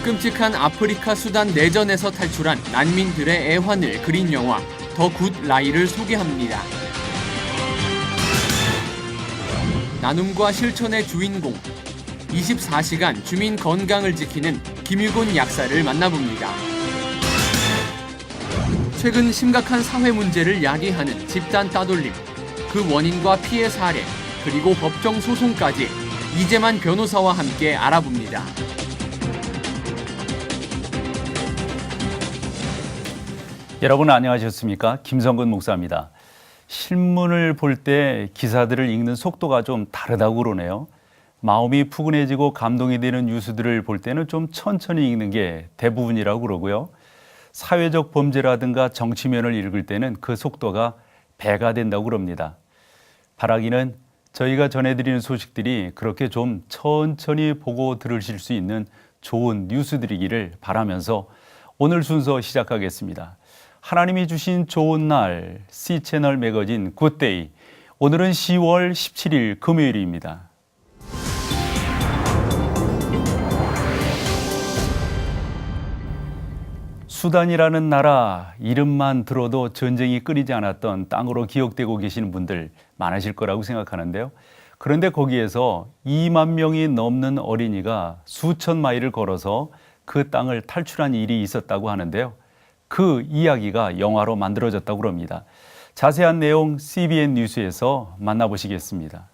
끔찍한 아프리카 수단 내전에서 탈출한 난민들의 애환을 그린 영화 더 굿 라이를 소개합니다. 나눔과 실천의 주인공, 24시간 주민 건강을 지키는 김유곤 약사를 만나봅니다. 최근 심각한 사회 문제를 야기하는 집단 따돌림, 그 원인과 피해 사례, 그리고 법정 소송까지 이재만 변호사와 함께 알아봅니다. 여러분 안녕하셨습니까? 김성근 목사입니다. 신문을 볼 때 기사들을 읽는 속도가 좀 다르다고 그러네요. 마음이 푸근해지고 감동이 되는 뉴스들을 볼 때는 좀 천천히 읽는 게 대부분이라고 그러고요. 사회적 범죄라든가 정치면을 읽을 때는 그 속도가 배가 된다고 그럽니다. 바라기는 저희가 전해드리는 소식들이 그렇게 좀 천천히 보고 들으실 수 있는 좋은 뉴스들이기를 바라면서 오늘 순서 시작하겠습니다. 하나님이 주신 좋은 날, C채널 매거진 굿데이. 오늘은 10월 17일 금요일입니다. 수단이라는 나라, 이름만 들어도 전쟁이 끊이지 않았던 땅으로 기억되고 계시는 분들 많으실 거라고 생각하는데요. 그런데 거기에서 2만 명이 넘는 어린이가 수천 마일을 걸어서 그 땅을 탈출한 일이 있었다고 하는데요. 그 이야기가 영화로 만들어졌다고 합니다. 자세한 내용 CBN 뉴스에서 만나보시겠습니다.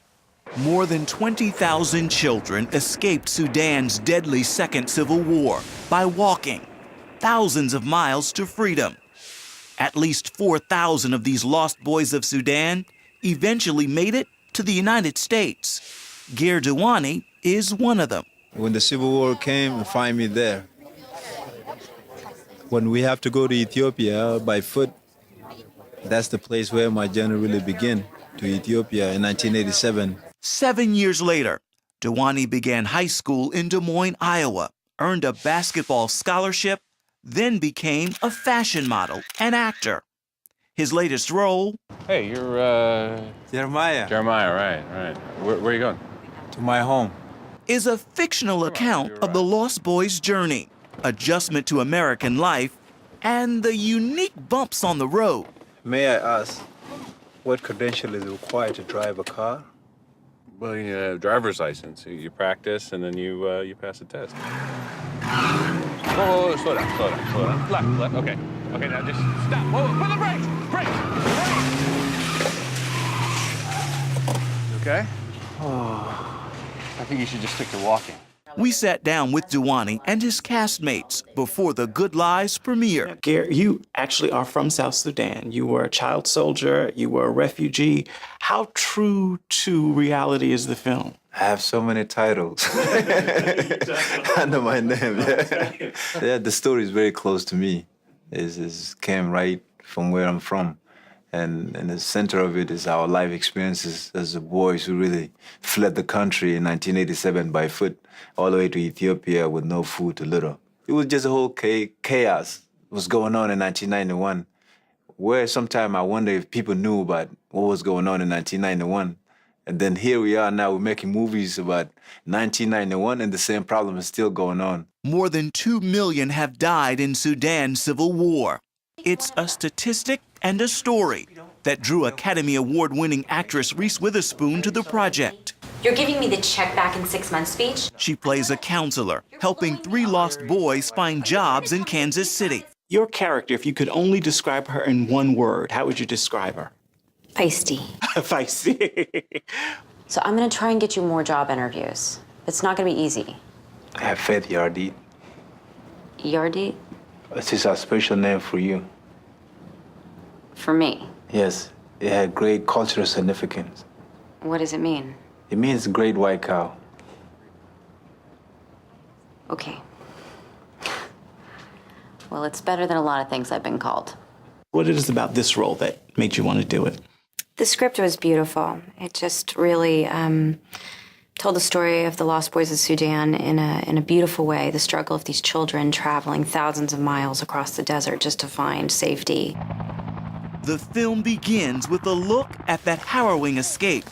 More than 20,000 children escaped Sudan's deadly second civil war by walking thousands of miles to freedom. At least 4,000 of these lost boys of Sudan eventually made it to the United States. Gir Dewani is one of them. When the Civil War came, find me there. When we have to go to Ethiopia by foot, that's the place where my journey really began, to Ethiopia in 1987. 7 years later, Dewani began high school in Des Moines, Iowa, earned a basketball scholarship, then became a fashion model and actor. His latest role, Hey, you're Jeremiah, Jeremiah, right. Where are you going? to my home. is a fictional account of the Lost Boys' journey, adjustment to American life, and the unique bumps on the road. May I ask, what credential is required to drive a car? Well, you have a driver's license. You practice and then you pass the test. Whoa, slow down. Left. Okay, now just stop. Whoa, put the brakes. Brakes. You okay? I think you should just stick to walking. We sat down with Dewani and his castmates before The Good Lies premiere. Gare, you actually are from South Sudan. You were a child soldier, you were a refugee. How true to reality is the film? I have so many titles under my name. Yeah, the story is very close to me. It came right from where I'm from. And in the center of it is our life experiences as the boys who really fled the country in 1987 by foot all the way to Ethiopia with no food to little. It was just a whole chaos was going on in 1991, where sometimes I wonder if people knew about what was going on in 1991. And then here we are now, we're making movies about 1991 and the same problem is still going on. More than 2 million have died in Sudan's civil war. It's a statistic and a story that drew Academy Award-winning actress Reese Witherspoon to the project. You're giving me the check back in 6 months speech? She plays a counselor, helping 3 lost boys find jobs in Kansas City. Your character, if you could only describe her in one word, how would you describe her? Feisty. Feisty. So I'm gonna try and get you more job interviews. It's not gonna be easy. I have faith, Yardit. Yardi? This is a special name for you. For me. Yes, it had great cultural significance. What does it mean? It means great white cow. Okay. Well, it's better than a lot of things I've been called. What is it about this role that made you want to do it? The script was beautiful. It just really told the story of the Lost Boys of Sudan in a beautiful way, the struggle of these children traveling thousands of miles across the desert just to find safety. The film begins with a look at that harrowing escape.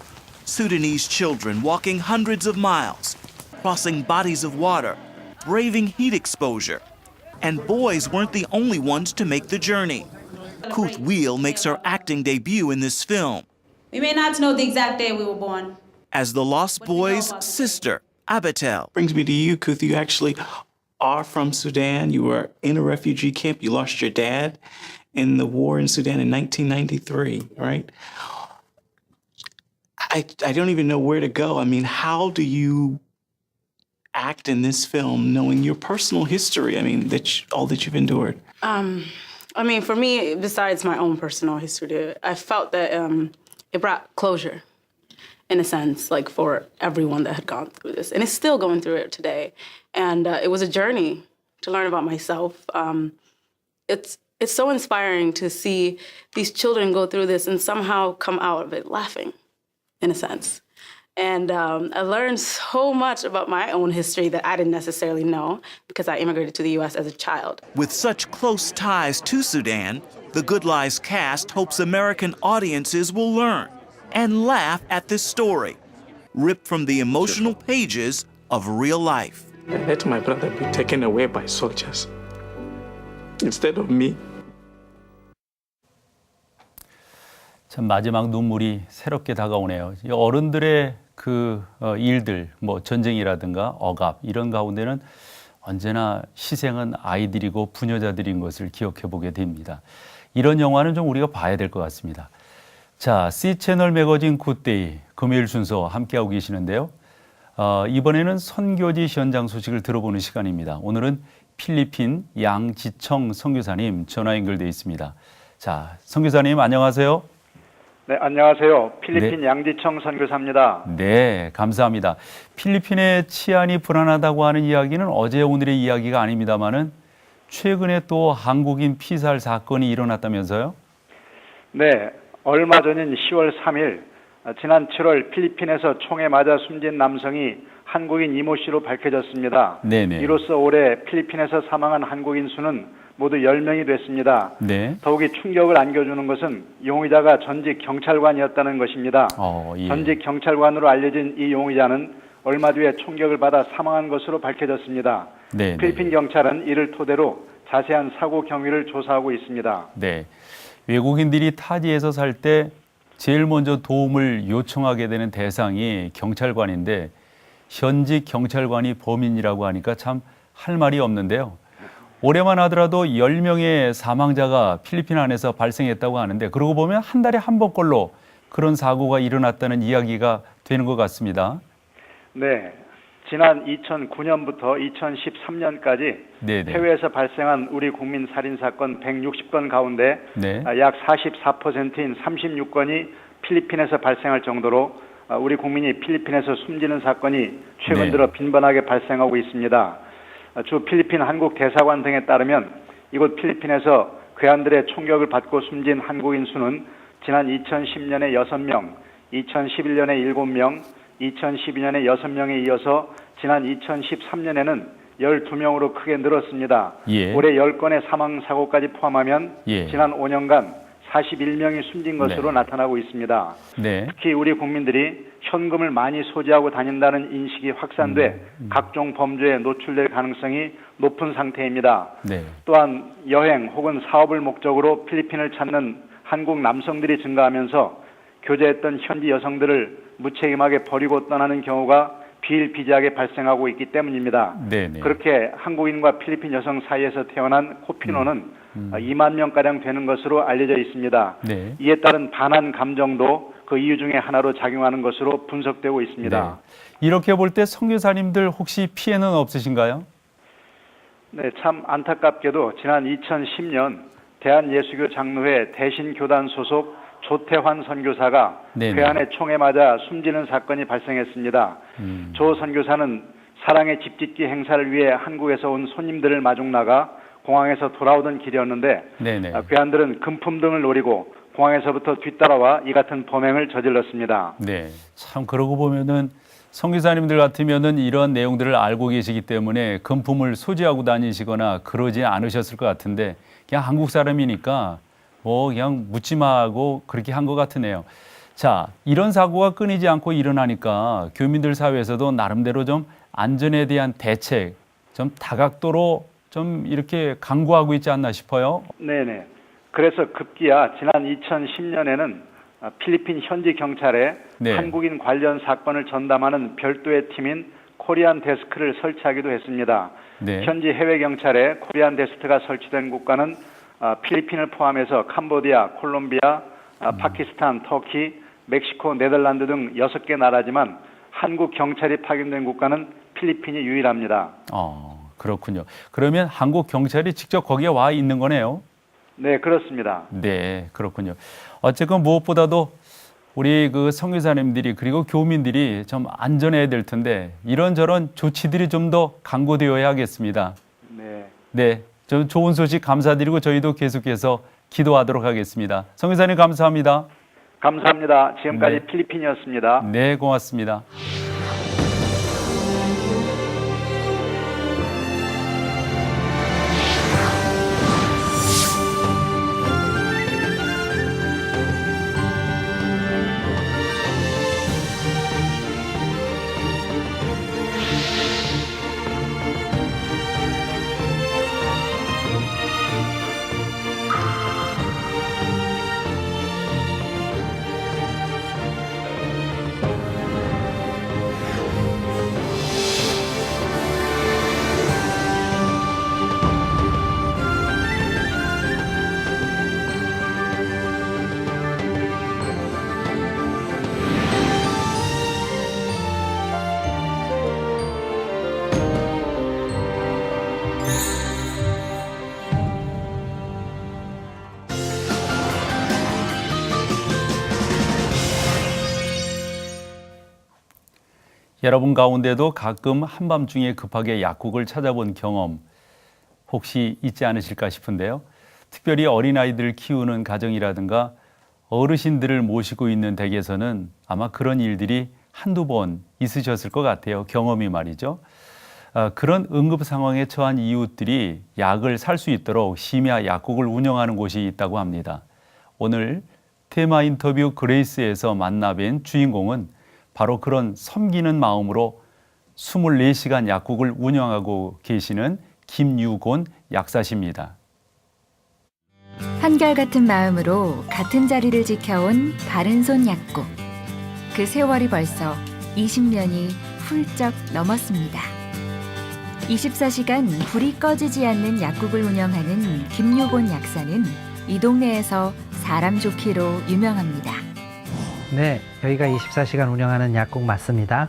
Sudanese children walking hundreds of miles, crossing bodies of water, braving heat exposure. And boys weren't the only ones to make the journey. Kuth Wheel makes her acting debut in this film We may not know the exact day we were born. as the Lost Boys' sister, Abitel. Brings me to you, Kuth. You actually are from Sudan. You were in a refugee camp. You lost your dad in the war in Sudan in 1993, right? I don't even know where to go. I mean, how do you act in this film knowing your personal history? I mean, all that you've endured. I mean, for me, besides my own personal history, I felt that it brought closure, in a sense, like for everyone that had gone through this. And it's still going through it today. And it was a journey to learn about myself. It's so inspiring to see these children go through this and somehow come out of it laughing, in a sense. And I learned so much about my own history that I didn't necessarily know because I immigrated to the U.S. as a child. With such close ties to Sudan, the Good Lies cast hopes American audiences will learn and laugh at this story, ripped from the emotional pages of real life. Let my brother be taken away by soldiers instead of me. 참 마지막 눈물이 새롭게 다가오네요. 이 어른들의 일들, 뭐 전쟁이라든가 억압 이런 가운데는 언제나 희생은 아이들이고 부녀자들인 것을 기억해 보게 됩니다. 이런 영화는 좀 우리가 봐야 될 것 같습니다. 자, C채널 매거진 굿데이 금요일 순서 함께하고 계시는데요. 이번에는 선교지 현장 소식을 들어보는 시간입니다. 오늘은 필리핀 양지청 선교사님 전화 연결되어 있습니다. 자, 선교사님 안녕하세요. 네, 안녕하세요. 필리핀 양지청 선교사입니다. 네, 감사합니다. 필리핀의 치안이 불안하다고 하는 이야기는 어제 오늘의 이야기가 아닙니다만은 최근에 또 한국인 피살 사건이 일어났다면서요? 네, 얼마 전인 10월 3일 지난 7월 필리핀에서 총에 맞아 숨진 남성이 한국인 이모 씨로 밝혀졌습니다. 네네. 이로써 올해 필리핀에서 사망한 한국인 수는 모두 10명이 됐습니다. 네. 더욱이 충격을 안겨주는 것은 용의자가 전직 경찰관이었다는 것입니다. 예. 전직 경찰관으로 알려진 이 용의자는 얼마 뒤에 총격을 받아 사망한 것으로 밝혀졌습니다. 네, 필리핀 경찰은 이를 토대로 자세한 사고 경위를 조사하고 있습니다. 네. 외국인들이 타지에서 살 때 제일 먼저 도움을 요청하게 되는 대상이 경찰관인데 현직 경찰관이 범인이라고 하니까 참 할 말이 없는데요. 올해만 하더라도 10명의 사망자가 필리핀 안에서 발생했다고 하는데 그러고 보면 한 달에 한 번꼴로 그런 사고가 일어났다는 이야기가 되는 것 같습니다. 네, 지난 2009년부터 2013년까지 네네. 해외에서 발생한 우리 국민 살인 사건 160건 가운데 네. 약 44%인 36건이 필리핀에서 발생할 정도로 우리 국민이 필리핀에서 숨지는 사건이 최근 네. 들어 빈번하게 발생하고 있습니다. 주 필리핀 한국 대사관 등에 따르면 이곳 필리핀에서 괴한들의 총격을 받고 숨진 한국인 수는 지난 2010년에 6명, 2011년에 7명, 2012년에 6명에 이어서 지난 2013년에는 12명으로 크게 늘었습니다. 예. 올해 10건의 사망사고까지 포함하면 예. 지난 5년간 41명이 숨진 것으로 네. 나타나고 있습니다. 네. 특히 우리 국민들이 현금을 많이 소지하고 다닌다는 인식이 확산돼 각종 범죄에 노출될 가능성이 높은 상태입니다. 네. 또한 여행 혹은 사업을 목적으로 필리핀을 찾는 한국 남성들이 증가하면서 교제했던 현지 여성들을 무책임하게 버리고 떠나는 경우가 비일비재하게 발생하고 있기 때문입니다. 네네. 그렇게 한국인과 필리핀 여성 사이에서 태어난 코피노는 2만 명가량 되는 것으로 알려져 있습니다. 네. 이에 따른 반한 감정도 그 이유 중에 하나로 작용하는 것으로 분석되고 있습니다. 네. 이렇게 볼 때 선교사님들 혹시 피해는 없으신가요? 네, 참 안타깝게도 지난 2010년 대한예수교 장로회 대신교단 소속 조태환 선교사가 네네. 괴한의 총에 맞아 숨지는 사건이 발생했습니다. 조 선교사는 사랑의 집짓기 행사를 위해 한국에서 온 손님들을 마중 나가 공항에서 돌아오던 길이었는데 네네. 괴한들은 금품 등을 노리고 공항에서부터 뒤따라와 이 같은 범행을 저질렀습니다. 네, 참 그러고 보면은 선교사님들 같으면은 이런 내용들을 알고 계시기 때문에 금품을 소지하고 다니시거나 그러지 않으셨을 것 같은데 그냥 한국 사람이니까 뭐 그냥 묻지마하고 그렇게 한 것 같으네요. 자, 이런 사고가 끊이지 않고 일어나니까 교민들 사회에서도 나름대로 좀 안전에 대한 대책 좀 다각도로 좀 이렇게 강구하고 있지 않나 싶어요. 네네. 그래서 급기야 지난 2010년에는 필리핀 현지 경찰에 네. 한국인 관련 사건을 전담하는 별도의 팀인 코리안 데스크를 설치하기도 했습니다. 네. 현지 해외 경찰에 코리안 데스크가 설치된 국가는 필리핀을 포함해서 캄보디아, 콜롬비아, 파키스탄, 터키, 멕시코, 네덜란드 등 6개 나라지만 한국 경찰이 파견된 국가는 필리핀이 유일합니다. 그렇군요. 그러면 한국 경찰이 직접 거기에 와 있는 거네요. 네, 그렇습니다. 네, 그렇군요. 어쨌건 무엇보다도 우리 그 선교사님들이 그리고 교민들이 좀 안전해야 될 텐데 이런저런 조치들이 좀 더 강구되어야 하겠습니다. 네. 네, 좀 좋은 소식 감사드리고 저희도 계속해서 기도하도록 하겠습니다. 선교사님 감사합니다. 감사합니다. 지금까지 네. 필리핀이었습니다. 네, 고맙습니다. 여러분 가운데도 가끔 한밤중에 급하게 약국을 찾아본 경험 혹시 있지 않으실까 싶은데요. 특별히 어린아이들을 키우는 가정이라든가 어르신들을 모시고 있는 댁에서는 아마 그런 일들이 한두 번 있으셨을 것 같아요. 경험이 말이죠. 그런 응급 상황에 처한 이웃들이 약을 살 수 있도록 심야 약국을 운영하는 곳이 있다고 합니다. 오늘 테마 인터뷰 그레이스에서 만나뵌 주인공은 바로 그런 섬기는 마음으로 24시간 약국을 운영하고 계시는 김유곤 약사십니다. 한결같은 마음으로 같은 자리를 지켜온 바른손 약국. 그 세월이 벌써 20년이 훌쩍 넘었습니다. 24시간 불이 꺼지지 않는 약국을 운영하는 김유곤 약사는 이 동네에서 사람 좋기로 유명합니다. 네, 여기가 24시간 운영하는 약국 맞습니다.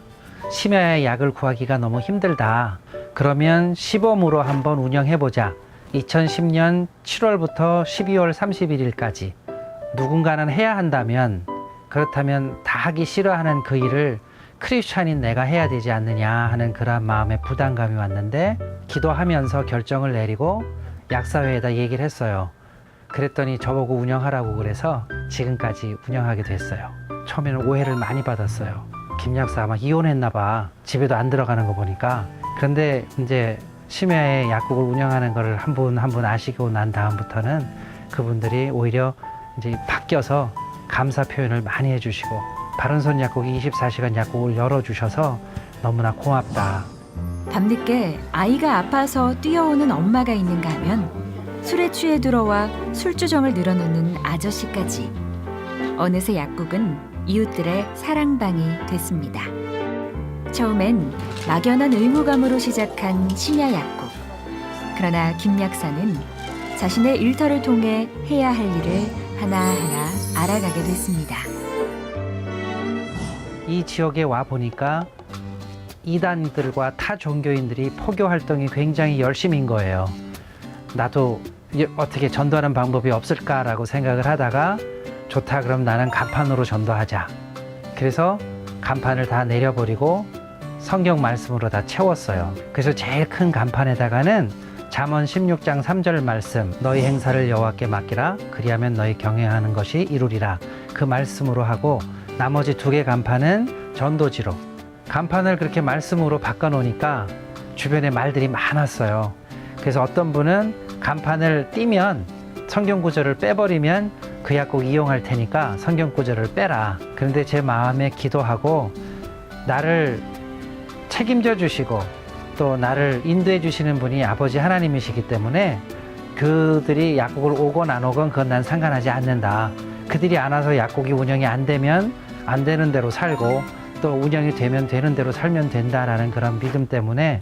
심야에 약을 구하기가 너무 힘들다. 그러면 시범으로 한번 운영해보자. 2010년 7월부터 12월 31일까지 누군가는 해야 한다면, 그렇다면 다 하기 싫어하는 그 일을 크리스찬인 내가 해야 되지 않느냐 하는 그런 마음의 부담감이 왔는데, 기도하면서 결정을 내리고 약사회에다 얘기를 했어요. 그랬더니 저보고 운영하라고 그래서 지금까지 운영하게 됐어요. 처음에는 오해를 많이 받았어요. 김 약사 아마 이혼했나 봐. 집에도 안 들어가는 거 보니까. 그런데 이제 심야에 약국을 운영하는 걸 한 분 한 분 아시고 난 다음부터는 그분들이 오히려 이제 바뀌어서 감사 표현을 많이 해주시고, 바른손 약국이 24시간 약국을 열어주셔서 너무나 고맙다. 밤늦게 아이가 아파서 뛰어오는 엄마가 있는가 하면 술에 취해 들어와 술주정을 늘어놓는 아저씨까지 어느새 약국은 이웃들의 사랑방이 됐습니다. 처음엔 막연한 의무감으로 시작한 심야 약국. 그러나 김 약사는 자신의 일터를 통해 해야 할 일을 하나하나 알아가게 됐습니다. 이 지역에 와 보니까 이단들과 타 종교인들이 포교 활동이 굉장히 열심인 거예요. 나도 어떻게 전도하는 방법이 없을까라고 생각을 하다가, 좋다, 그럼 나는 간판으로 전도하자. 그래서 간판을 다 내려버리고 성경 말씀으로 다 채웠어요. 그래서 제일 큰 간판에다가는 잠언 16장 3절 말씀, 너희 행사를 여호와께 맡기라, 그리하면 너희 경영하는 것이 이루리라, 그 말씀으로 하고, 나머지 2개 간판은 전도지로. 간판을 그렇게 말씀으로 바꿔놓으니까 주변에 말들이 많았어요. 그래서 어떤 분은 간판을 띄면, 성경 구절을 빼버리면 그 약국 이용할 테니까 성경 구절을 빼라. 그런데 제 마음에 기도하고 나를 책임져 주시고 또 나를 인도해 주시는 분이 아버지 하나님이시기 때문에 그들이 약국을 오건 안 오건 그건 난 상관하지 않는다. 그들이 안 와서 약국이 운영이 안 되면 안 되는 대로 살고 또 운영이 되면 되는 대로 살면 된다라는 그런 믿음 때문에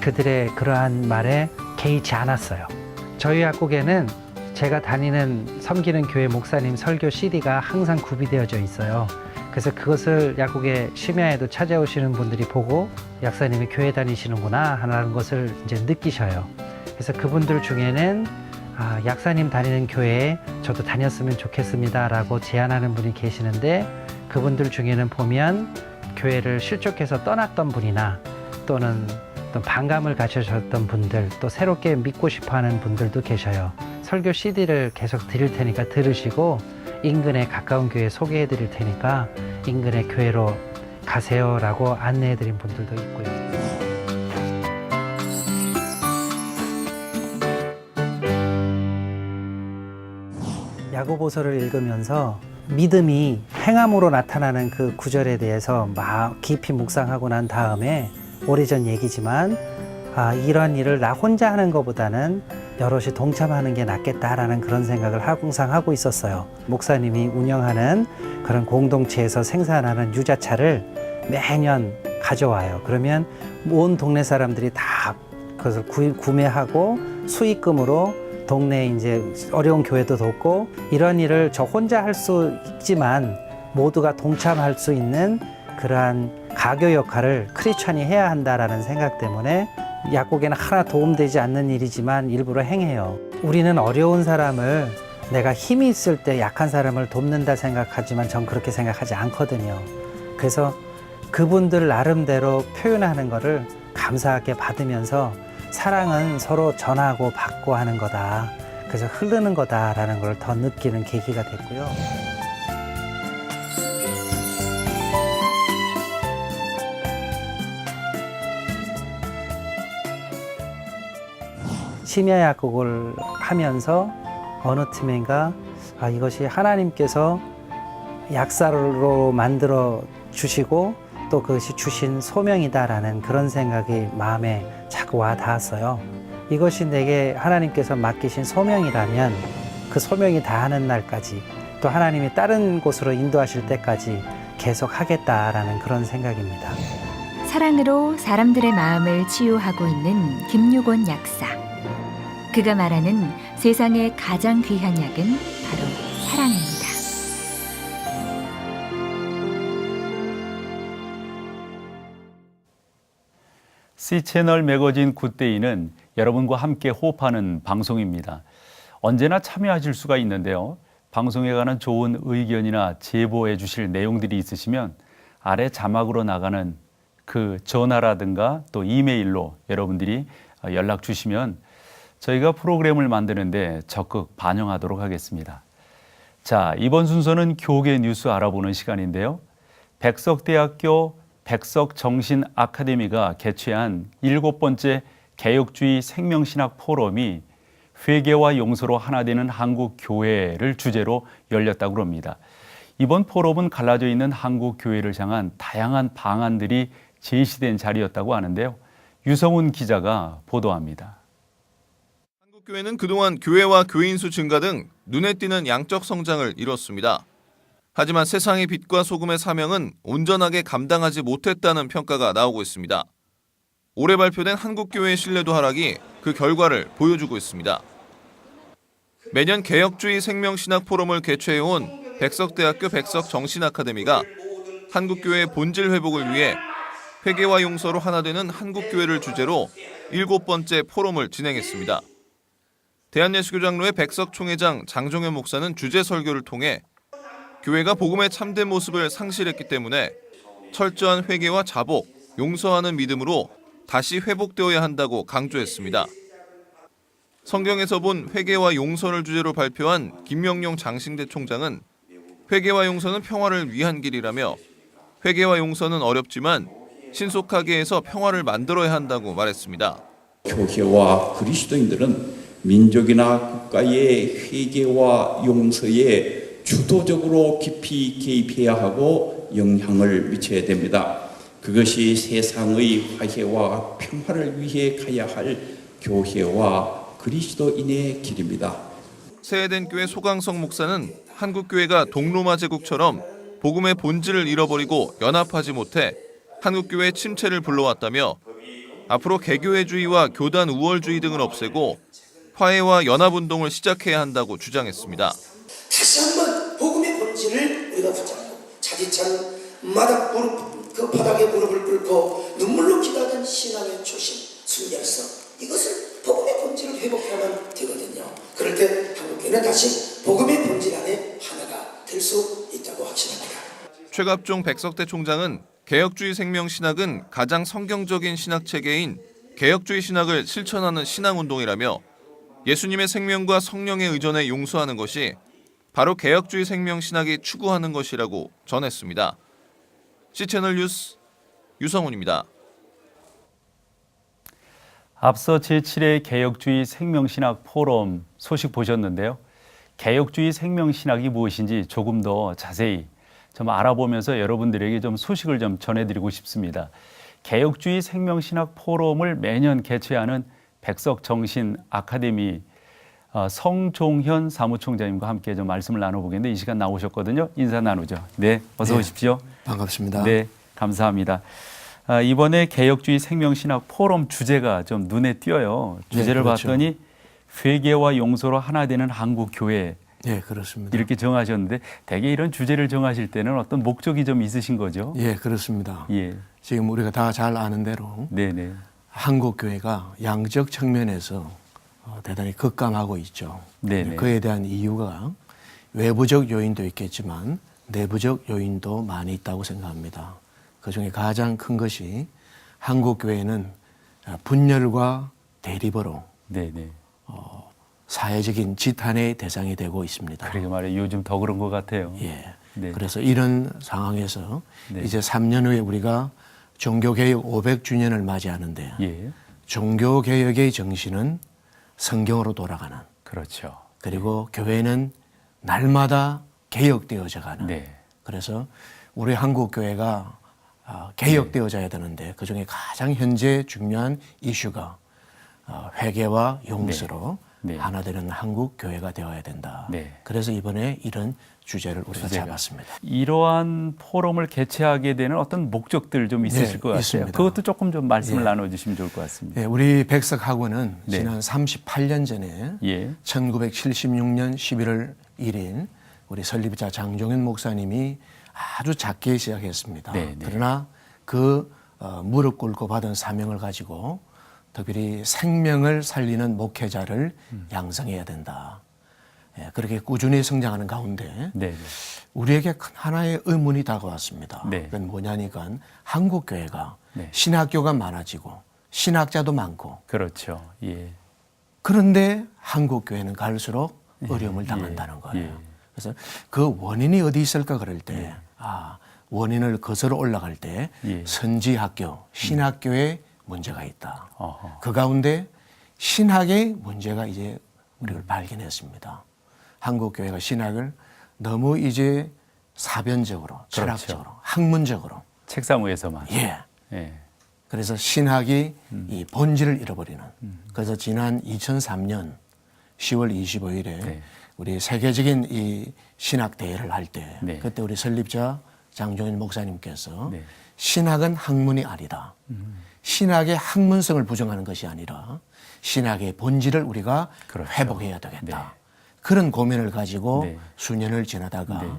그들의 그러한 말에 개의치 않았어요. 저희 약국에는 제가 다니는 섬기는 교회 목사님 설교 CD가 항상 구비되어져 있어요. 그래서 그것을 약국에 심야에도 찾아오시는 분들이 보고 약사님이 교회 다니시는구나 하는 것을 이제 느끼셔요. 그래서 그분들 중에는 약사님 다니는 교회에 저도 다녔으면 좋겠습니다 라고 제안하는 분이 계시는데 그분들 중에는 보면 교회를 실족해서 떠났던 분이나 또는 또 반감을 가지셨던 분들 또 새롭게 믿고 싶어하는 분들도 계셔요. 설교 CD를 계속 드릴 테니까 들으시고 인근에 가까운 교회 소개해 드릴 테니까 인근의 교회로 가세요 라고 안내해 드린 분들도 있고요. 야고보서를 읽으면서 믿음이 행함으로 나타나는 그 구절에 대해서 깊이 묵상하고 난 다음에 오래전 얘기지만 이런 일을 나 혼자 하는 것보다는 여럿이 동참하는 게 낫겠다라는 그런 생각을 항상 하고 있었어요. 목사님이 운영하는 그런 공동체에서 생산하는 유자차를 매년 가져와요. 그러면 온 동네 사람들이 다 그것을 구매하고 수익금으로 동네에 이제 어려운 교회도 돕고 이런 일을 저 혼자 할 수 있지만 모두가 동참할 수 있는 그러한 가교 역할을 크리스찬이 해야 한다라는 생각 때문에 약국에는 하나 도움되지 않는 일이지만 일부러 행해요. 우리는 어려운 사람을 내가 힘이 있을 때 약한 사람을 돕는다 생각하지만 전 그렇게 생각하지 않거든요. 그래서 그분들 나름대로 표현하는 거를 감사하게 받으면서 사랑은 서로 전하고 받고 하는 거다. 그래서 흐르는 거다라는 걸 더 느끼는 계기가 됐고요. 심야 약국을 하면서 어느 틈엔가 이것이 하나님께서 약사로 만들어 주시고 또 그것이 주신 소명이다라는 그런 생각이 마음에 자꾸 와 닿았어요. 이것이 내게 하나님께서 맡기신 소명이라면 그 소명이 다하는 날까지 또 하나님이 다른 곳으로 인도하실 때까지 계속 하겠다라는 그런 생각입니다. 사랑으로 사람들의 마음을 치유하고 있는 김유곤 약사. 그가 말하는 세상의 가장 귀한 약은 바로 사랑입니다. C채널 매거진 굿데이는 여러분과 함께 호흡하는 방송입니다. 언제나 참여하실 수가 있는데요. 방송에 관한 좋은 의견이나 제보해 주실 내용들이 있으시면 아래 자막으로 나가는 그 전화라든가 또 이메일로 여러분들이 연락 주시면 저희가 프로그램을 만드는데 적극 반영하도록 하겠습니다. 자, 이번 순서는 교계 뉴스 알아보는 시간인데요. 백석대학교 백석정신아카데미가 개최한 7번째 개혁주의 생명신학 포럼이 회개와 용서로 하나 되는 한국 교회를 주제로 열렸다고 합니다. 이번 포럼은 갈라져 있는 한국 교회를 향한 다양한 방안들이 제시된 자리였다고 하는데요. 유성훈 기자가 보도합니다. 한국 교회는 그동안 교회와 교인 수 증가 등 눈에 띄는 양적 성장을 이뤘습니다. 하지만 세상의 빛과 소금의 사명은 온전하게 감당하지 못했다는 평가가 나오고 있습니다. 올해 발표된 한국교회의 신뢰도 하락이 그 결과를 보여주고 있습니다. 매년 개혁주의 생명신학 포럼을 개최해온 백석대학교 백석정신아카데미가 한국교회의 본질 회복을 위해 회개와 용서로 하나 되는 한국교회를 주제로 7번째 포럼을 진행했습니다. 대한예수교장로의 백석총회장 장종현 목사는 주제 설교를 통해 교회가 복음의 참된 모습을 상실했기 때문에 철저한 회개와 자복, 용서하는 믿음으로 다시 회복되어야 한다고 강조했습니다. 성경에서 본 회개와 용서를 주제로 발표한 김명용 장신대 총장은 회개와 용서는 평화를 위한 길이라며 회개와 용서는 어렵지만 신속하게 해서 평화를 만들어야 한다고 말했습니다. 교회와 그리스도인들은 민족이나 국가의 회개와 용서에 주도적으로 깊이 개입해야 하고 영향을 미쳐야 됩니다. 그것이 세상의 화해와 평화를 위해 가야 할 교회와 그리스도인의 길입니다. 세해된 소강석 목사는 한국교회가 동로마 제국처럼 복음의 본질을 잃어버리고 연합하지 못해 한국교회의 침체를 불러왔다며 앞으로 개교회주의와 교단 우월주의 등을 없애고 화해와 연합운동을 시작해야 한다고 주장했습니다. 다시 한번 복음의 본질을 우리가 붙잡고 차디찬 그 바닥에 무릎을 꿇고 눈물로 기도하던 신앙의 초심, 순결성 이것을 복음의 본질을 회복해야만 되거든요. 그럴 때 한국교회는 다시 복음의 본질 안에 하나가 될 수 있다고 확신합니다. 최갑종 백석대 총장은 개혁주의 생명신학은 가장 성경적인 신학체계인 개혁주의 신학을 실천하는 신앙운동이라며 예수님의 생명과 성령의 의존에 용서하는 것이 바로 개혁주의 생명신학이 추구하는 것이라고 전했습니다. C채널 뉴스 유성훈입니다. 앞서 제7회 개혁주의 생명신학 포럼 소식 보셨는데요. 개혁주의 생명신학이 무엇인지 조금 더 자세히 좀 알아보면서 여러분들에게 좀 소식을 좀 전해드리고 싶습니다. 개혁주의 생명신학 포럼을 매년 개최하는 백석정신 아카데미 성종현 사무총장님과 함께 좀 말씀을 나눠보겠는데 이 시간 나오셨거든요. 인사 나누죠. 네, 어서 오십시오. 반갑습니다. 네, 감사합니다. 이번에 개혁주의 생명신학 포럼 주제가 좀 눈에 띄어요. 주제를 그렇죠. 봤더니 회개와 용서로 하나 되는 한국 교회. 네, 그렇습니다. 이렇게 정하셨는데 대개 이런 주제를 정하실 때는 어떤 목적이 좀 있으신 거죠? 예, 그렇습니다. 예. 지금 우리가 다 잘 아는 대로 네네. 한국 교회가 양적 측면에서 대단히 급감하고 있죠. 네네. 그에 대한 이유가 외부적 요인도 있겠지만 내부적 요인도 많이 있다고 생각합니다. 그중에 가장 큰 것이 한국 교회는 분열과 대립으로 네네. 사회적인 지탄의 대상이 되고 있습니다. 그러게 말이에요. 요즘 더 그런 것 같아요. 예. 네. 그래서 이런 상황에서 네. 이제 3년 후에 우리가 종교개혁 500주년을 맞이하는데 예. 종교개혁의 정신은 성경으로 돌아가는 그렇죠. 그리고 교회는 날마다 개혁되어져 가는 네. 그래서 우리 한국 교회가 개혁되어져야 되는데 그중에 가장 현재 중요한 이슈가 회개와 용서로 네. 하나 되는 한국 교회가 되어야 된다. 네. 그래서 이번에 이런 주제를 우리가 잡았습니다. 이러한 포럼을 개최하게 되는 어떤 목적들 좀 있으실 네, 것 같아요. 있습니다. 그것도 조금 좀 말씀을 예. 나눠주시면 좋을 것 같습니다. 네, 우리 백석학원은 네. 지난 38년 전에 예. 1976년 11월 1일 우리 설립자 장종현 목사님이 아주 작게 시작했습니다. 네, 네. 그러나 그 무릎 꿇고 받은 사명을 가지고 특별히 생명을 살리는 목회자를 양성해야 된다. 예, 그렇게 꾸준히 성장하는 가운데 네. 우리에게 큰 하나의 의문이 다가왔습니다. 네. 그건 뭐냐니까 한국 교회가 네. 신학교가 많아지고 신학자도 많고 그렇죠. 예. 그런데 한국 교회는 갈수록 어려움을 당한다는 거예요. 예. 그래서 그 원인이 어디 있을까 그럴 때 원인을 거슬러 올라갈 때 예. 선지학교, 신학교에 문제가 있다. 어허. 그 가운데 신학의 문제가 이제 우리를 발견했습니다. 한국 교회가 신학을 너무 이제 사변적으로, 철학적으로, 학문적으로 책상 위에서만. 예. 예. 그래서 신학이 이 본질을 잃어버리는. 그래서 지난 2003년 10월 25일에 네. 우리 세계적인 이 신학 대회를 할 때 네. 그때 우리 설립자 장종현 목사님께서 네. 신학은 학문이 아니다. 신학의 학문성을 부정하는 것이 아니라 신학의 본질을 우리가 그렇죠. 회복해야 되겠다. 네. 그런 고민을 가지고 네. 수년을 지나다가 네.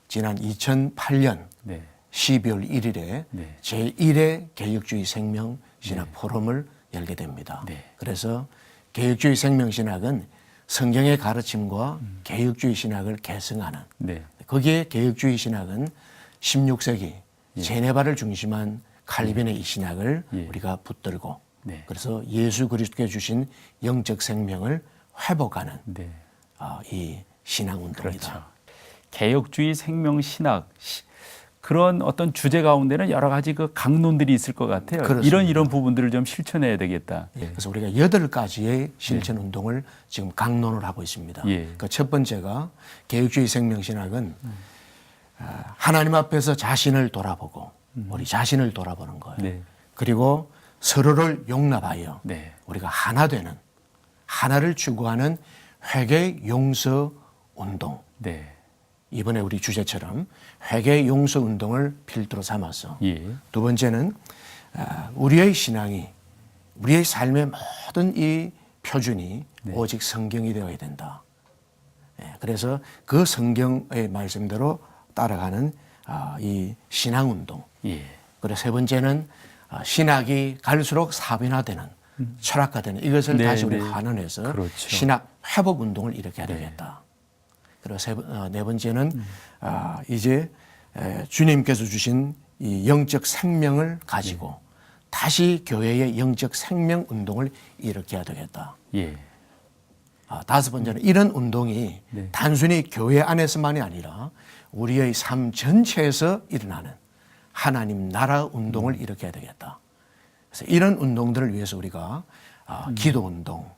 지난 2008년 네. 12월 1일에 네. 제1회 개혁주의 생명신학 네. 포럼을 열게 됩니다. 네. 그래서 개혁주의 생명신학은 성경의 가르침과 개혁주의 신학을 계승하는 네. 거기에 개혁주의 신학은 16세기 예. 제네바를 중심한 칼빈의 이 신학을 예. 우리가 붙들고 네. 그래서 예수 그리스도께 주신 영적 생명을 회복하는 네. 이 신앙운동이다. 그렇죠. 개혁주의 생명신학 그런 어떤 주제 가운데는 여러 가지 그 강론들이 있을 것 같아요. 그렇습니다. 이런 부분들을 좀 실천해야 되겠다. 예, 그래서 우리가 8가지의 실천 운동을 지금 강론을 하고 있습니다. 예. 그 첫 번째가 개혁주의 생명신학은 하나님 앞에서 자신을 돌아보고 우리 자신을 돌아보는 거예요. 네. 그리고 서로를 용납하여 네. 우리가 하나 되는, 하나를 추구하는 회개 용서 운동. 네. 이번에 우리 주제처럼 회개 용서 운동을 필두로 삼아서 예. 두 번째는 우리의 신앙이, 우리의 삶의 모든 이 표준이 오직 성경이 되어야 된다. 그래서 그 성경의 말씀대로 따라가는 이 신앙 운동. 예. 그리고 세 번째는 신학이 갈수록 사변화되는, 철학화되는 이것을 네, 다시 우리 네. 환원해서 그렇죠. 신학 회복 운동을 일으켜야 되겠다. 그리고 네 번째는 이제 주님께서 주신 이 영적 생명을 가지고 다시 교회의 영적 생명 운동을 일으켜야 되겠다. 예. 다섯 번째는 이런 운동이 단순히 교회 안에서만이 아니라 우리의 삶 전체에서 일어나는 하나님 나라 운동을 일으켜야 되겠다. 그래서 이런 운동들을 위해서 우리가 기도 운동,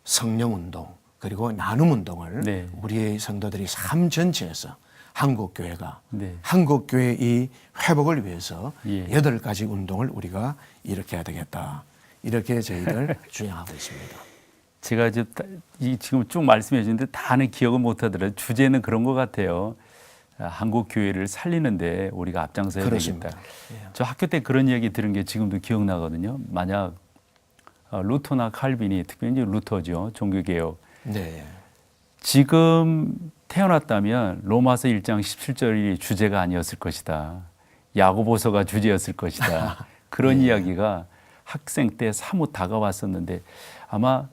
성령 운동, 그리고 나눔 운동을 우리의 성도들이 삶 전체에서 한국교회가 한국교회의 이 회복을 위해서 8가지 운동을 우리가 일으켜야 되겠다. 이렇게 저희들 주장하고 있습니다. 제가 지금 쭉 말씀해 주는데 다는 기억은 못 하더라도 주제는 그런 것 같아요. 한국 교회를 살리는데 우리가 앞장서야 그렇습니다. 되겠다. 저 학교 때 그런 이야기 들은 게 지금도 기억나거든요. 만약 루터나 칼빈이, 특별히 이제 루터죠, 종교개혁. 네. 지금 태어났다면 로마서 1장 17절이 주제가 아니었을 것이다. 야고보서가 주제였을 것이다. 그런 이야기가 학생 때 사뭇 다가왔었는데 아마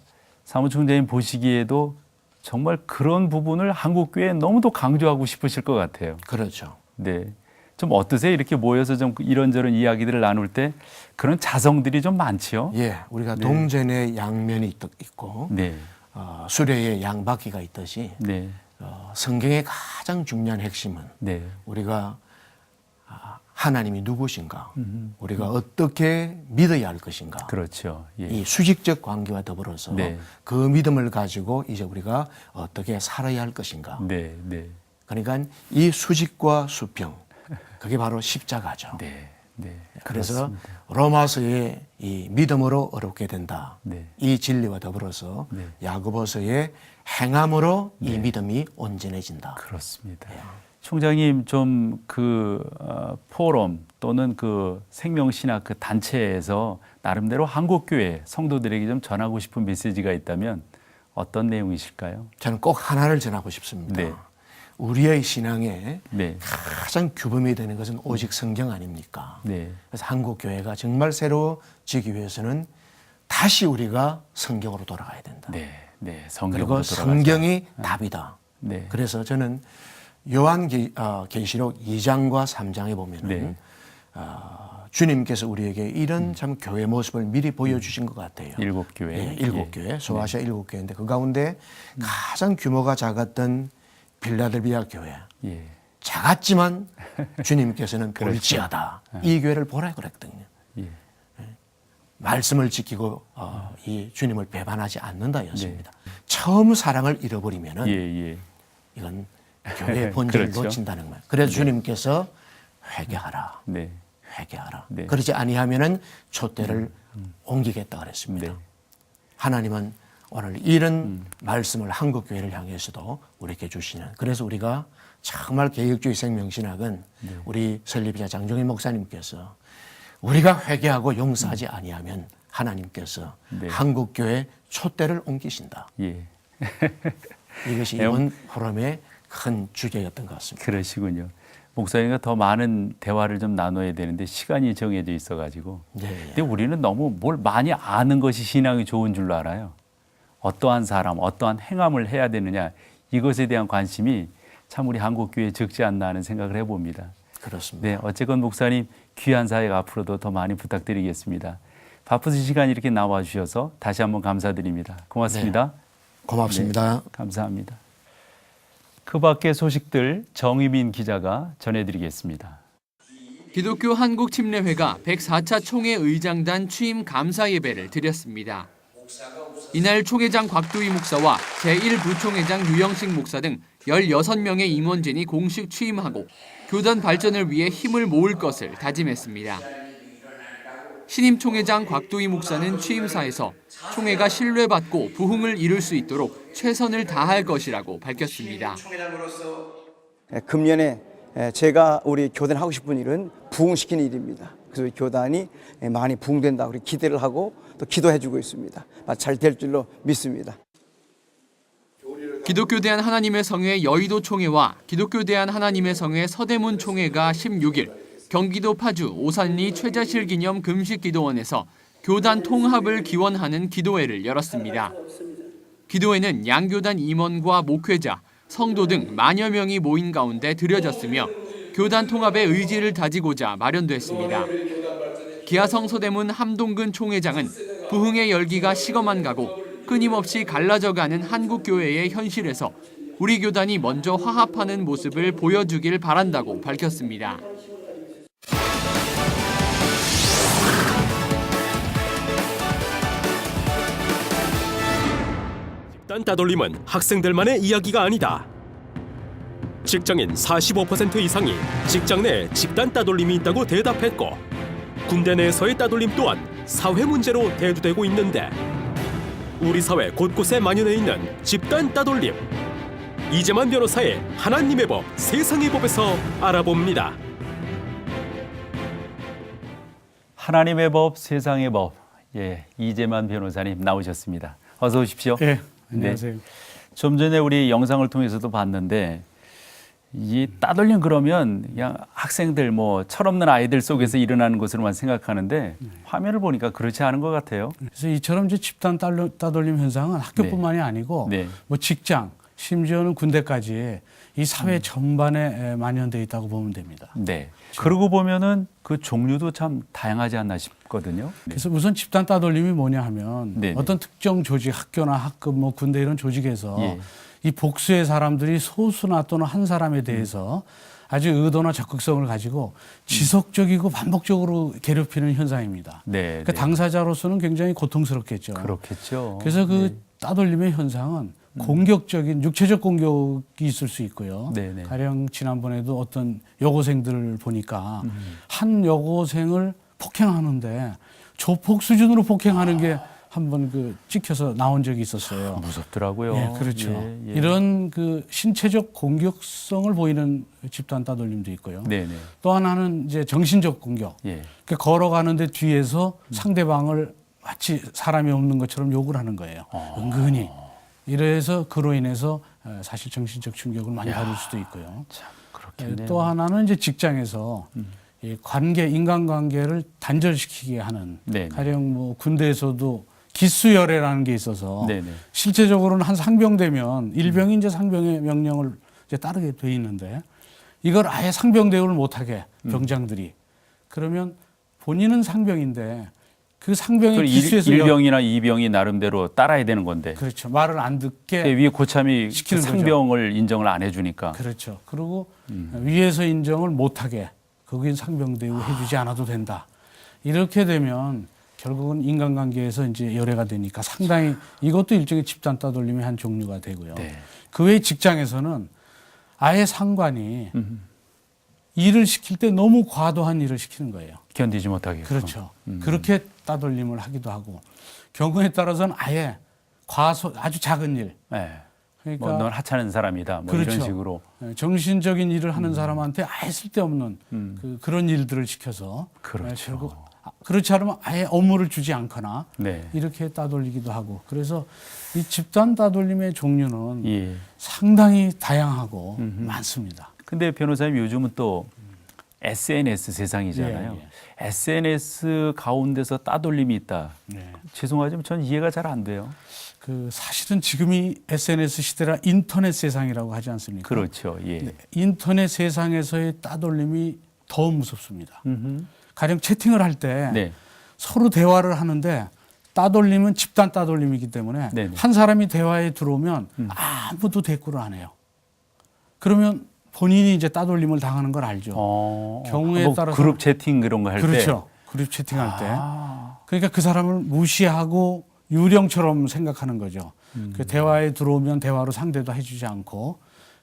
사무총장님 보시기에도 정말 그런 부분을 한국교회에 너무도 강조하고 싶으실 것 같아요. 그렇죠. 네. 좀 어떠세요? 이렇게 모여서 좀 이런저런 이야기들을 나눌 때 그런 자성들이 좀 많지요? 예, 우리가 동전의 양면이 있고 수레의 양바퀴가 있듯이 성경의 가장 중요한 핵심은 우리가 하나님이 누구신가, 우리가 어떻게 믿어야 할 것인가. 그렇죠. 예. 이 수직적 관계와 더불어서 그 믿음을 가지고 이제 우리가 어떻게 살아야 할 것인가. 그러니까 이 수직과 수평, 그게 바로 십자가죠. 그래서 그렇습니다. 로마서의 이 믿음으로 어렵게 된다. 이 진리와 더불어서 야고보서의 행함으로 이 믿음이 온전해진다. 그렇습니다. 총장님 좀 그 포럼 또는 그 생명신학 그 단체에서 나름대로 한국교회 성도들에게 좀 전하고 싶은 메시지가 있다면 어떤 내용이실까요? 저는 꼭 하나를 전하고 싶습니다. 우리의 신앙에 가장 규범이 되는 것은 오직 성경 아닙니까? 그래서 한국교회가 정말 새로워지기 위해서는 다시 우리가 성경으로 돌아가야 된다. 그리고 성경이 답이다. 그래서 저는 요한계시록 2장과 3장에 보면은 주님께서 우리에게 이런 참 교회 모습을 미리 보여주신 것 같아요. 7교회. 7교회, 소아시아 7교회인데 그 가운데 가장 규모가 작았던 빌라델비아 교회. 작았지만 주님께서는 볼지어다. 이 교회를 보라 그랬거든요. 말씀을 지키고 이 주님을 배반하지 않는다였습니다. 처음 사랑을 잃어버리면은 이건 교회의 본질을 놓친다는 말. 그래서 주님께서 회개하라. 회개하라. 그러지 아니하면은 촛대를 옮기겠다 그랬습니다. 하나님은 오늘 이런 말씀을 한국교회를 향해서도 우리에게 주시는, 그래서 우리가 정말 개혁주의 생명신학은 우리 설립자 장종인 목사님께서 우리가 회개하고 용서하지 아니하면 하나님께서 한국교회 촛대를 옮기신다. 이것이 이번 포럼의 큰 주제였던 것 같습니다. 그러시군요. 목사님과 더 많은 대화를 좀 나눠야 되는데 시간이 정해져 있어가지고. 근데 우리는 너무 뭘 많이 아는 것이 신앙이 좋은 줄로 알아요. 어떠한 사람, 어떠한 행함을 해야 되느냐, 이것에 대한 관심이 참 우리 한국교회에 적지 않나 하는 생각을 해봅니다. 그렇습니다. 어쨌건 목사님 귀한 사역 앞으로도 더 많이 부탁드리겠습니다. 바쁘신 시간 이렇게 나와주셔서 다시 한번 감사드립니다. 고맙습니다. 고맙습니다. 감사합니다. 그 밖의 소식들 정희민 기자가 전해드리겠습니다. 기독교 한국침례회가 104차 총회 의장단 취임 감사 예배를 드렸습니다. 이날 총회장 곽두희 목사와 제1부총회장 유영식 목사 등 16명의 임원진이 공식 취임하고 교단 발전을 위해 힘을 모을 것을 다짐했습니다. 신임 총회장 곽도희 목사는 취임사에서 총회가 신뢰받고 부흥을 이룰 수 있도록 최선을 다할 것이라고 밝혔습니다. 금년에 제가 우리 교단에 하고 싶은 일은 부흥시키는 일입니다. 그래서 교단이 많이 부흥된다 우리 기대를 하고 또 기도해주고 있습니다. 잘 될 줄로 믿습니다. 기독교 대한 하나님의 성회 여의도 총회와 기독교 대한 하나님의 성회 서대문 총회가 16일 경기도 파주 오산리 최자실 기념 금식기도원에서 교단 통합을 기원하는 기도회를 열었습니다. 기도회는 양교단 임원과 목회자, 성도 등 만여 명이 모인 가운데 드려졌으며 교단 통합의 의지를 다지고자 마련됐습니다. 기아성 서대문 함동근 총회장은 부흥의 열기가 식어만 가고 끊임없이 갈라져가는 한국교회의 현실에서 우리 교단이 먼저 화합하는 모습을 보여주길 바란다고 밝혔습니다. 집단 따돌림은 학생들만의 이야기가 아니다. 직장인 45% 이상이 직장 내 집단 따돌림이 있다고 대답했고 군대 내에서의 따돌림 또한 사회 문제로 대두되고 있는데 우리 사회 곳곳에 만연해 있는 집단 따돌림. 이재만 변호사의 하나님의 법, 세상의 법에서 알아봅니다. 하나님의 법, 세상의 법. 예, 이재만 변호사님 나오셨습니다. 어서 오십시오. 네, 안녕하세요. 네. 좀 전에 우리 영상을 통해서도 봤는데 이 따돌림 그러면 그냥 학생들 뭐 철없는 아이들 속에서 일어나는 것으로만 생각하는데 화면을 보니까 그렇지 않은 것 같아요. 그래서 이처럼 이제 집단 따돌림 현상은 학교뿐만이 아니고 뭐 직장, 심지어는 군대까지 이 사회 전반에 만연돼 있다고 보면 됩니다. 네. 그러고 보면은 그 종류도 참 다양하지 않나 싶거든요. 그래서 우선 집단 따돌림이 뭐냐 하면 어떤 특정 조직, 학교나 학급, 뭐 군대 이런 조직에서 이 복수의 사람들이 소수나 또는 한 사람에 대해서 아주 의도나 적극성을 가지고 지속적이고 반복적으로 괴롭히는 현상입니다. 그러니까 당사자로서는 굉장히 고통스럽겠죠. 그렇겠죠. 그래서 그 따돌림의 현상은 공격적인 육체적 공격이 있을 수 있고요. 가령 지난번에도 어떤 여고생들을 보니까 한 여고생을 폭행하는데 조폭 수준으로 폭행하는 게 한번 그 찍혀서 나온 적이 있었어요. 무섭더라고요. 예, 그렇죠. 예. 이런 그 신체적 공격성을 보이는 집단 따돌림도 있고요. 또 하나는 이제 정신적 공격. 그러니까 걸어가는데 뒤에서 상대방을 마치 사람이 없는 것처럼 욕을 하는 거예요. 은근히. 이래서 그로 인해서 사실 정신적 충격을 많이 받을 수도 있고요. 참 그렇겠네요. 또 하나는 이제 직장에서 이 관계, 인간관계를 단절시키게 하는 가령 뭐 군대에서도 기수열애라는 게 있어서 실제적으로는 한 상병되면 일병이 이제 상병의 명령을 이제 따르게 돼 있는데 이걸 아예 상병 대우를 못하게 병장들이 그러면 본인은 상병인데 그 상병의 기수에서 1병이나 2병이 나름대로 따라야 되는 건데. 그렇죠. 말을 안 듣게 위에 고참이 시키는 상병을 거죠. 인정을 안 해주니까. 그렇죠. 그리고 위에서 인정을 못하게 거긴 상병 대우 해주지 않아도 된다. 이렇게 되면 결국은 인간관계에서 이제 열애가 되니까 상당히 이것도 일종의 집단 따돌림의 한 종류가 되고요. 그 외 직장에서는 아예 상관이 일을 시킬 때 너무 과도한 일을 시키는 거예요. 견디지 못하게. 그렇죠. 그렇게 따돌림을 하기도 하고 경우에 따라서는 아예 아주 작은 일. 그러니까 뭐 넌 하찮은 사람이다. 뭐 이런 식으로. 정신적인 일을 하는 사람한테 아예 쓸데없는 그런 일들을 시켜서 결국 그렇지 않으면 아예 업무를 주지 않거나 이렇게 따돌리기도 하고 그래서 이 집단 따돌림의 종류는 상당히 다양하고 많습니다. 근데 변호사님 요즘은 또 SNS 세상이잖아요. SNS 가운데서 따돌림이 있다. 죄송하지만 전 이해가 잘 안 돼요. 그 사실은 지금이 SNS 시대라 인터넷 세상이라고 하지 않습니까? 그렇죠. 인터넷 세상에서의 따돌림이 더 무섭습니다. 가령 채팅을 할 때 서로 대화를 하는데 따돌림은 집단 따돌림이기 때문에 한 사람이 대화에 들어오면 아무도 대꾸를 안 해요. 그러면 본인이 이제 따돌림을 당하는 걸 알죠. 경우에 뭐 따라서 그룹 채팅 그런 거 할 때. 그렇죠. 그룹 채팅할 때. 그러니까 그 사람을 무시하고 유령처럼 생각하는 거죠. 그 대화에 들어오면 대화로 상대도 해주지 않고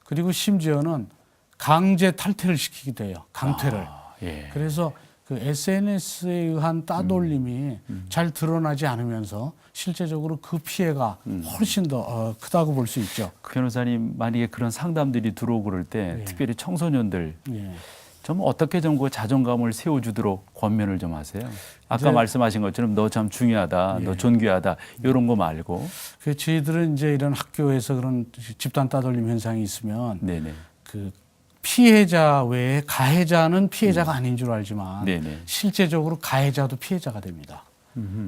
그리고 심지어는 강제 탈퇴를 시키기도 해요. 강퇴를. 예. 그래서 그 SNS에 의한 따돌림이 잘 드러나지 않으면서 실제적으로 그 피해가 훨씬 더 크다고 볼 수 있죠. 그 변호사님, 만약에 그런 상담들이 들어오고 그럴 때 예. 특별히 청소년들 예. 좀 어떻게 좀 그 자존감을 세워주도록 권면을 좀 하세요? 아까 이제- 말씀하신 것처럼 너 참 중요하다, 예. 너 존귀하다 이런 거 말고. 그 저희들은 이제 이런 학교에서 그런 집단 따돌림 현상이 있으면 네네. 그 피해자 외에 가해자는 피해자가 아닌 줄 알지만 네네. 실제적으로 가해자도 피해자가 됩니다.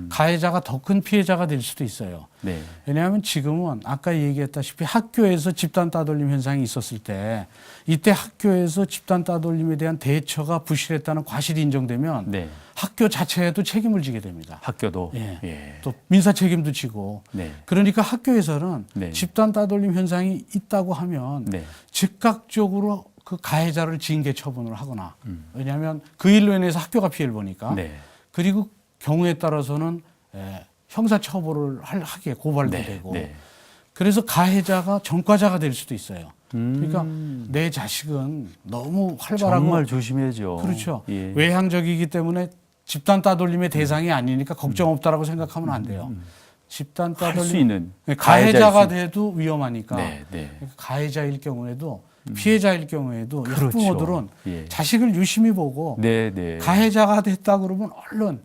가해자가 더 큰 피해자가 될 수도 있어요. 네. 왜냐하면 지금은 아까 얘기했다시피 학교에서 집단 따돌림 현상이 있었을 때 이때 학교에서 집단 따돌림에 대한 대처가 부실했다는 과실이 인정되면 네. 학교 자체에도 책임을 지게 됩니다. 학교도. 예. 예. 또 민사 책임도 지고. 네. 그러니까 학교에서는 네. 집단 따돌림 현상이 있다고 하면 네. 즉각적으로 그 가해자를 징계 처분을 하거나 왜냐하면 그 일로 인해서 학교가 피해를 보니까 네. 그리고 경우에 따라서는 형사 처벌을 하게 고발도 네. 되고 네. 그래서 가해자가 전과자가 될 수도 있어요. 그러니까 내 자식은 너무 활발하고 정말 조심해야죠. 그렇죠. 예. 외향적이기 때문에 집단 따돌림의 대상이 아니니까 걱정 없다라고 생각하면 안 돼요. 집단 할 수 따돌림 있는 가해자가 가해자일 수 돼도 위험하니까 네, 네. 가해자일 경우에도 피해자일 경우에도 그렇죠. 학부모들은 예. 자식을 유심히 보고 네, 네. 가해자가 됐다 그러면 얼른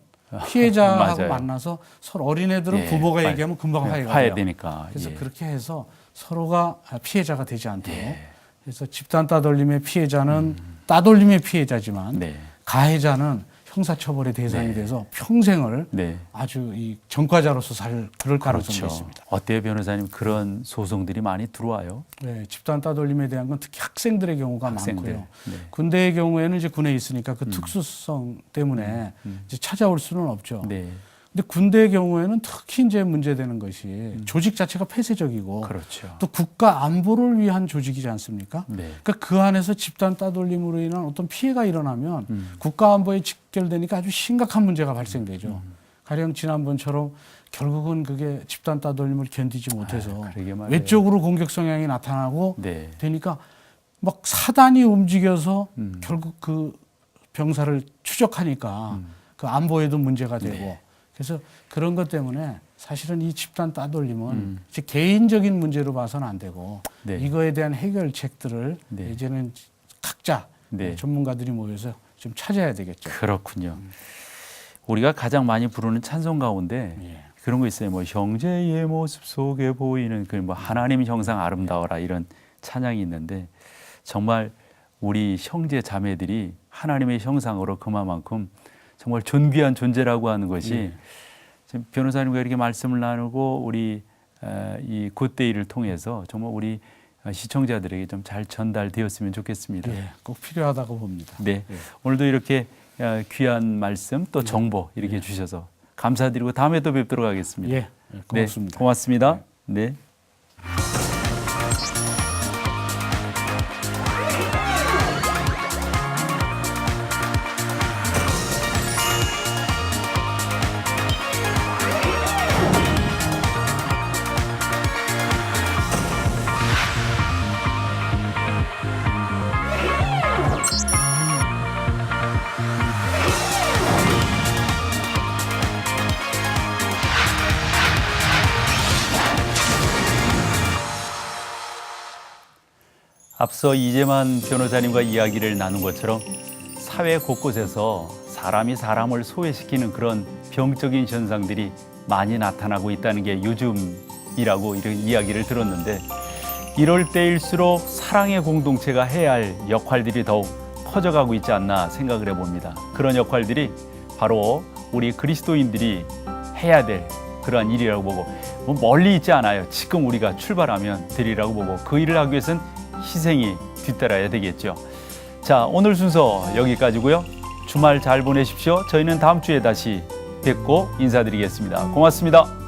피해자하고 맞아요. 만나서 서로 어린애들은 예. 부모가 화- 얘기하면 금방 네, 화해가 돼요. 화해되니까. 그래서 예. 그렇게 해서 서로가 피해자가 되지 않도록 예. 그래서 집단 따돌림의 피해자는 따돌림의 피해자지만 네. 가해자는 형사처벌의 대상이 네. 돼서 평생을 네. 아주 이 전과자로서 살 그럴 가능성이 그렇죠. 있습니다. 어때요, 변호사님? 그런 소송들이 많이 들어와요? 네, 집단 따돌림에 대한 건 특히 학생들의 경우가 학생들. 많고요. 네. 군대의 경우에는 이제 군에 있으니까 그 특수성 때문에 이제 찾아올 수는 없죠. 네. 근데 군대의 경우에는 특히 이제 문제되는 것이 조직 자체가 폐쇄적이고 그렇죠. 또 국가 안보를 위한 조직이지 않습니까? 네. 그러니까 그 안에서 집단 따돌림으로 인한 어떤 피해가 일어나면 국가 안보에 직결되니까 아주 심각한 문제가 발생되죠. 가령 지난번처럼 결국은 그게 집단 따돌림을 견디지 못해서 그러게 말이에요. 외적으로 공격 성향이 나타나고 네. 되니까 막 사단이 움직여서 결국 그 병사를 추적하니까 그 안보에도 문제가 되고 네. 그래서 그런 것 때문에 사실은 이 집단 따돌림은 이제 개인적인 문제로 봐서는 안 되고 네. 이거에 대한 해결책들을 네. 이제는 각자 네. 전문가들이 모여서 좀 찾아야 되겠죠. 그렇군요. 우리가 가장 많이 부르는 찬송 가운데 예. 그런 거 있어요. 뭐 형제의 모습 속에 보이는 그 뭐 하나님 형상 아름다워라 이런 찬양이 있는데 정말 우리 형제 자매들이 하나님의 형상으로 그만큼 정말 존귀한 존재라고 하는 것이 지금 변호사님과 이렇게 말씀을 나누고 우리 이 굿데이를 통해서 정말 우리 시청자들에게 좀 잘 전달되었으면 좋겠습니다. 예, 꼭 필요하다고 봅니다. 네, 예. 오늘도 이렇게 귀한 말씀 또 정보 이렇게 주셔서 감사드리고 다음에 또 뵙도록 하겠습니다. 예, 고맙습니다. 네, 고맙습니다. 네. 앞서 이재만 변호사님과 이야기를 나눈 것처럼 사회 곳곳에서 사람이 사람을 소외시키는 그런 병적인 현상들이 많이 나타나고 있다는 게 요즘이라고 이런 이야기를 들었는데 이럴 때일수록 사랑의 공동체가 해야 할 역할들이 더욱 커져가고 있지 않나 생각을 해봅니다. 그런 역할들이 바로 우리 그리스도인들이 해야 될 그러한 일이라고 보고 뭐 멀리 있지 않아요. 지금 우리가 출발하면 되리라고 보고 그 일을 하기 위해서는 희생이 뒤따라야 되겠죠. 자, 오늘 순서 여기까지고요. 주말 잘 보내십시오. 저희는 다음 주에 다시 뵙고 인사드리겠습니다. 고맙습니다.